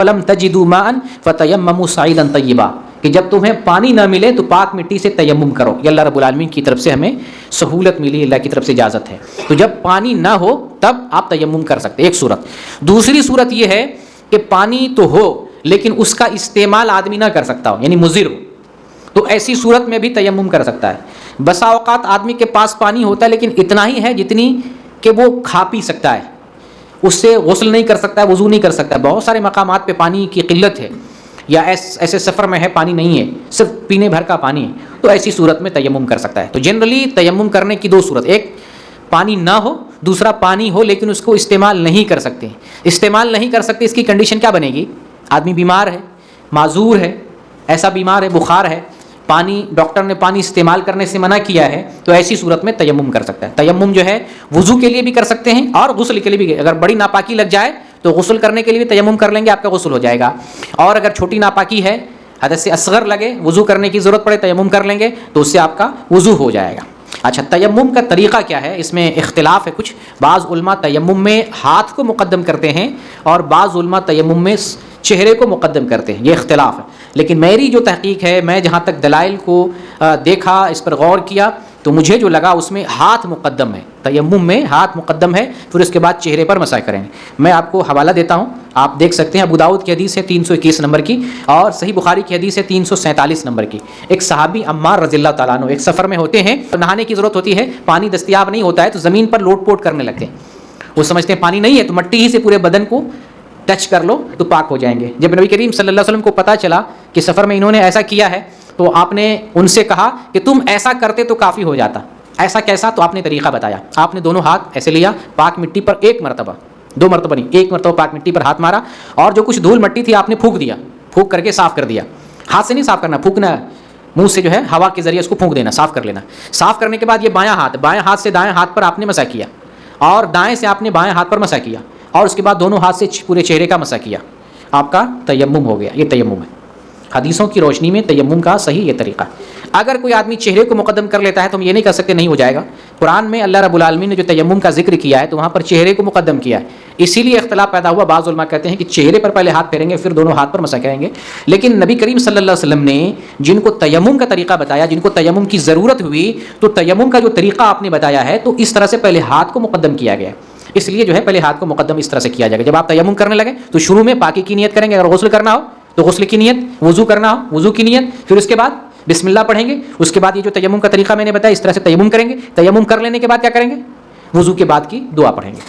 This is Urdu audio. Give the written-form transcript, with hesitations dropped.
فلم تجدوا ماء فتیمموا صعیدا طیبا، کہ جب تمہیں پانی نہ ملے تو پاک مٹی سے تیمم کرو. یہ اللہ رب العالمین کی طرف سے ہمیں سہولت ملی، اللہ کی طرف سے اجازت ہے. تو جب پانی نہ ہو تب آپ تیمم کر سکتے، ایک صورت. دوسری صورت یہ ہے کہ پانی تو ہو لیکن اس کا استعمال آدمی نہ کر سکتا ہو، یعنی مضر ہو، تو ایسی صورت میں بھی تیمم کر سکتا ہے. بسا اوقات آدمی کے پاس پانی ہوتا ہے لیکن اتنا ہی ہے جتنی کہ وہ کھا پی سکتا ہے، اس سے غسل نہیں کر سکتا ہے، وضو نہیں کر سکتا ہے. بہت سارے مقامات پہ پانی کی قلت ہے، یا ایسے سفر میں ہے پانی نہیں ہے، صرف پینے بھر کا پانی ہے، تو ایسی صورت میں تیمم کر سکتا ہے. تو جنرلی تیمم کرنے کی دو صورت، ایک پانی نہ ہو، دوسرا پانی ہو لیکن اس کو استعمال نہیں کر سکتے. استعمال نہیں کر سکتے، اس کی کنڈیشن کیا بنے گی؟ آدمی بیمار ہے، معذور ہے، ایسا بیمار ہے، بخار ہے، پانی ڈاکٹر نے پانی استعمال کرنے سے منع کیا ہے، تو ایسی صورت میں تیمم کر سکتا ہے. تیمم جو ہے وضو کے لیے بھی کر سکتے ہیں اور غسل کے لیے بھی. اگر بڑی ناپاکی لگ جائے تو غسل کرنے کے لیے بھی تیمم کر لیں گے، آپ کا غسل ہو جائے گا. اور اگر چھوٹی ناپاکی ہے، حدث اصغر لگے، وضو کرنے کی ضرورت پڑے، تیمم کر لیں گے تو اس سے آپ کا وضو ہو جائے گا. اچھا، تیمم کا طریقہ کیا ہے؟ اس میں اختلاف ہے کچھ. بعض علماء تیمم میں ہاتھ کو مقدم کرتے ہیں اور بعض علماء تیمم میں چہرے کو مقدم کرتے ہیں، یہ اختلاف ہے. لیکن میری جو تحقیق ہے، میں جہاں تک دلائل کو دیکھا، اس پر غور کیا، تو مجھے جو لگا اس میں ہاتھ مقدم ہے، تیمم میں ہاتھ مقدم ہے، پھر اس کے بعد چہرے پر مسح کریں گے. میں آپ کو حوالہ دیتا ہوں، آپ دیکھ سکتے ہیں. ابو داؤد کی حدیث ہے 321 نمبر کی، اور صحیح بخاری کی حدیث ہے 347 نمبر کی. ایک صحابی عمار رضی اللہ تعالیٰ عنہ ایک سفر میں ہوتے ہیں، نہانے کی ضرورت ہوتی ہے، پانی دستیاب نہیں ہوتا ہے، تو زمین پر لوٹ پوٹ کرنے لگتے ہیں. وہ سمجھتے ہیں پانی نہیں ہے تو مٹی ہی سے پورے بدن کو ٹچ کر لو تو پاک ہو جائیں گے. جب نبی کریم صلی اللہ علیہ وسلم کو پتہ چلا کہ سفر میں انہوں نے ایسا کیا ہے، تو آپ نے ان سے کہا کہ تم ایسا کرتے تو کافی ہو جاتا. ایسا کیسا؟ تو آپ نے طریقہ بتایا. آپ نے دونوں ہاتھ ایسے لیا، پاک مٹی پر ایک مرتبہ، دو مرتبہ نہیں، ایک مرتبہ پاک مٹی پر ہاتھ مارا، اور جو کچھ دھول مٹی تھی آپ نے پھونک دیا، پھونک کر کے صاف کر دیا. ہاتھ سے نہیں صاف کرنا، پھونکنا، منہ سے جو ہے ہوا کے ذریعے اس کو پھونک دینا، صاف کر لینا. صاف کرنے کے بعد یہ بایاں ہاتھ سے دائیں ہاتھ پر آپ نے مسح کیا، اور دائیں سے آپ نے بائیں ہاتھ پر مسح کیا، اور اس کے بعد دونوں ہاتھ سے پورے چہرے کا مسح کیا. آپ کا تیمم ہو گیا. یہ تیمم ہے. حدیثوں کی روشنی میں تیمم کا صحیح یہ طریقہ. اگر کوئی آدمی چہرے کو مقدم کر لیتا ہے تو ہم یہ نہیں کر سکتے نہیں ہو جائے گا. قرآن میں اللہ رب العالمین نے جو تیمم کا ذکر کیا ہے تو وہاں پر چہرے کو مقدم کیا ہے، اسی لیے اختلاف پیدا ہوا. بعض علماء کہتے ہیں کہ چہرے پر پہلے ہاتھ پھیریں گے پھر دونوں ہاتھ پر مسح کریں گے. لیکن نبی کریم صلی اللہ علیہ وسلم نے جن کو تیمم کا طریقہ بتایا، جن کو تیمم کی ضرورت ہوئی، تو تیمم کا جو طریقہ آپ نے بتایا ہے تو اس طرح سے پہلے ہاتھ کو مقدم کیا گیا. اس لیے جو ہے پہلے ہاتھ کو مقدم اس طرح سے کیا جائے گا. جب آپ تیمم کرنے لگے تو شروع میں پاکی کی نیت کریں گے. اگر غسل کرنا ہو تو غسل کی نیت، وضو کرنا ہو وضو کی نیت، پھر اس کے بعد بسم اللہ پڑھیں گے. اس کے بعد یہ جو تیمم کا طریقہ میں نے بتایا اس طرح سے تیمم کریں گے. تیمم کر لینے کے بعد کیا کریں گے؟ وضو کے بعد کی دعا پڑھیں گے.